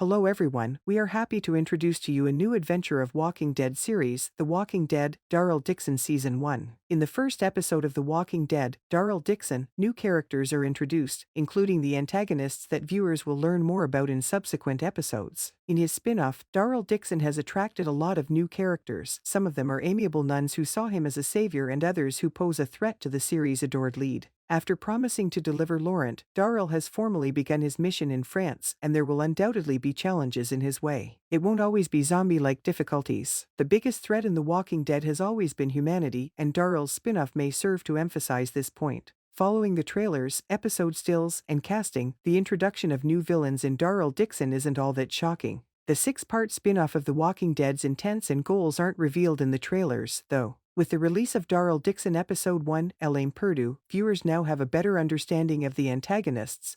Hello everyone, we are happy to introduce to you a new adventure of Walking Dead series, The Walking Dead, Daryl Dixon Season 1. In the first episode of The Walking Dead, Daryl Dixon, new characters are introduced, including the antagonists that viewers will learn more about in subsequent episodes. In his spin-off, Daryl Dixon has attracted a lot of new characters. Some of them are amiable nuns who saw him as a savior and others who pose a threat to the series' adored lead. After promising to deliver Laurent, Daryl has formally begun his mission in France, and there will undoubtedly be challenges in his way. It won't always be zombie-like difficulties. The biggest threat in The Walking Dead has always been humanity, and Daryl's spin-off may serve to emphasize this point. Following the trailers, episode stills, and casting, the introduction of new villains in Daryl Dixon isn't all that shocking. The six-part spin-off of The Walking Dead's intents and goals aren't revealed in the trailers, though. With the release of Daryl Dixon Episode 1, Elaine Purdue, viewers now have a better understanding of the antagonists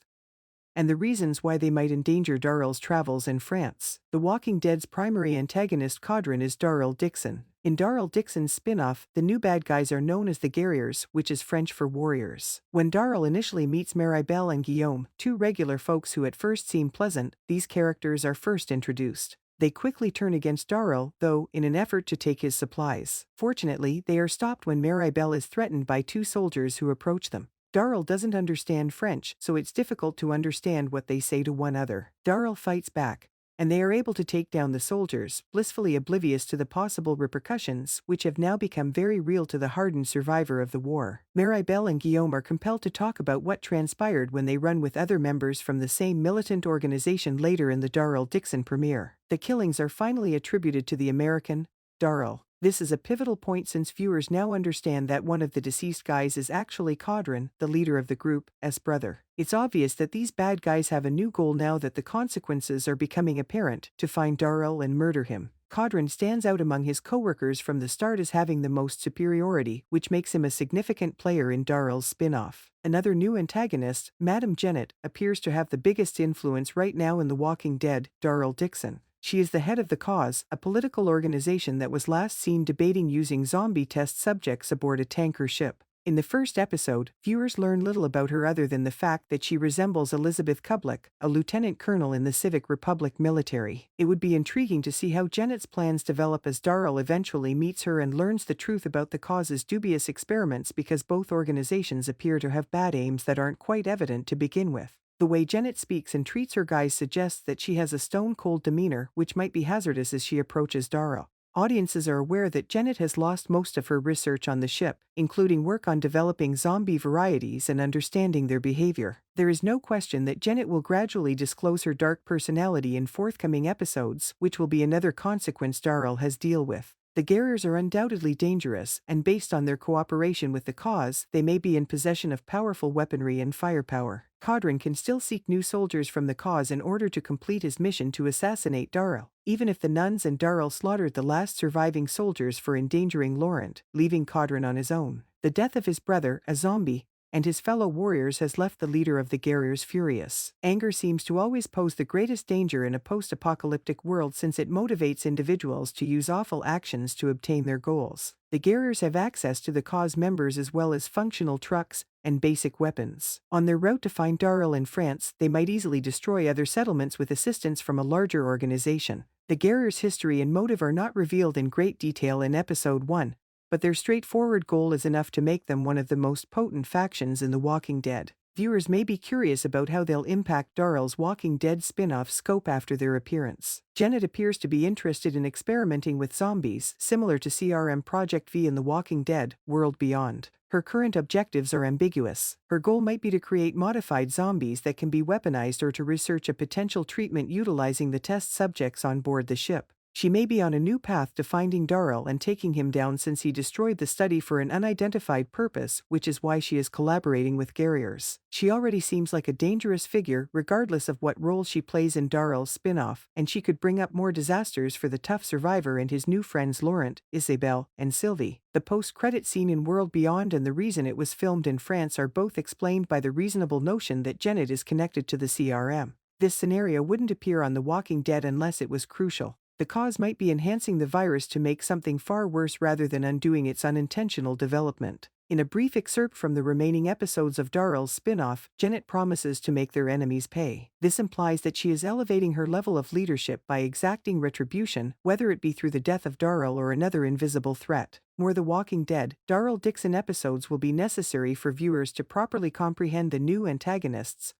and the reasons why they might endanger Daryl's travels in France. The Walking Dead's primary antagonist Caudron is Daryl Dixon. In Daryl Dixon's spin-off, the new bad guys are known as the Guerriers, which is French for warriors. When Daryl initially meets Maribel and Guillaume, two regular folks who at first seem pleasant, these characters are first introduced. They quickly turn against Daryl, though, in an effort to take his supplies. Fortunately, they are stopped when Maribel is threatened by two soldiers who approach them. Daryl doesn't understand French, so it's difficult to understand what they say to one another. Daryl fights back, and they are able to take down the soldiers, blissfully oblivious to the possible repercussions, which have now become very real to the hardened survivor of the war. Maribel and Guillaume are compelled to talk about what transpired when they run with other members from the same militant organization later in the Daryl Dixon premiere. The killings are finally attributed to the American, Daryl. This is a pivotal point since viewers now understand that one of the deceased guys is actually Caudron, the leader of the group's brother. It's obvious that these bad guys have a new goal now that the consequences are becoming apparent: to find Daryl and murder him. Caudron stands out among his co-workers from the start as having the most superiority, which makes him a significant player in Daryl's spin-off. Another new antagonist, Madame Janet, appears to have the biggest influence right now in The Walking Dead, Daryl Dixon. She is the head of the Cause, a political organization that was last seen debating using zombie test subjects aboard a tanker ship. In the first episode, viewers learn little about her other than the fact that she resembles Elizabeth Kublik, a lieutenant colonel in the Civic Republic military. It would be intriguing to see how Janet's plans develop as Daryl eventually meets her and learns the truth about the Cause's dubious experiments, because both organizations appear to have bad aims that aren't quite evident to begin with. The way Janet speaks and treats her guys suggests that she has a stone-cold demeanor, which might be hazardous as she approaches Daryl. Audiences are aware that Janet has lost most of her research on the ship, including work on developing zombie varieties and understanding their behavior. There is no question that Janet will gradually disclose her dark personality in forthcoming episodes, which will be another consequence Daryl has to deal with. The Guerriers are undoubtedly dangerous, and based on their cooperation with the Cause, they may be in possession of powerful weaponry and firepower. Caudron can still seek new soldiers from the Cause in order to complete his mission to assassinate Daryl, even if the nuns and Daryl slaughtered the last surviving soldiers for endangering Laurent, leaving Caudron on his own. The death of his brother, a zombie, and his fellow warriors has left the leader of the Guerriers furious. Anger seems to always pose the greatest danger in a post-apocalyptic world, since it motivates individuals to use awful actions to obtain their goals. The Guerriers have access to the Cause members as well as functional trucks and basic weapons. On their route to find Daryl in France, they might easily destroy other settlements with assistance from a larger organization. The Guerriers' history and motive are not revealed in great detail in Episode 1, but their straightforward goal is enough to make them one of the most potent factions in The Walking Dead. Viewers may be curious about how they'll impact Daryl's Walking Dead spin-off scope after their appearance. Janet appears to be interested in experimenting with zombies, similar to CRM Project V in The Walking Dead, World Beyond. Her current objectives are ambiguous. Her goal might be to create modified zombies that can be weaponized, or to research a potential treatment utilizing the test subjects on board the ship. She may be on a new path to finding Daryl and taking him down, since he destroyed the study for an unidentified purpose, which is why she is collaborating with Guerriers. She already seems like a dangerous figure, regardless of what role she plays in Daryl's spin-off, and she could bring up more disasters for the tough survivor and his new friends Laurent, Isabelle, and Sylvie. The post-credit scene in World Beyond and the reason it was filmed in France are both explained by the reasonable notion that Janet is connected to the CRM. This scenario wouldn't appear on The Walking Dead unless it was crucial. The Cause might be enhancing the virus to make something far worse rather than undoing its unintentional development. In a brief excerpt from the remaining episodes of Daryl's spin-off, Janet promises to make their enemies pay. This implies that she is elevating her level of leadership by exacting retribution, whether it be through the death of Daryl or another invisible threat. More The Walking Dead, Daryl Dixon episodes will be necessary for viewers to properly comprehend the new antagonists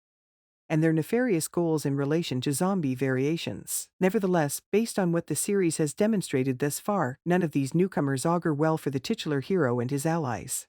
and their nefarious goals in relation to zombie variations. Nevertheless, based on what the series has demonstrated thus far, none of these newcomers augur well for the titular hero and his allies.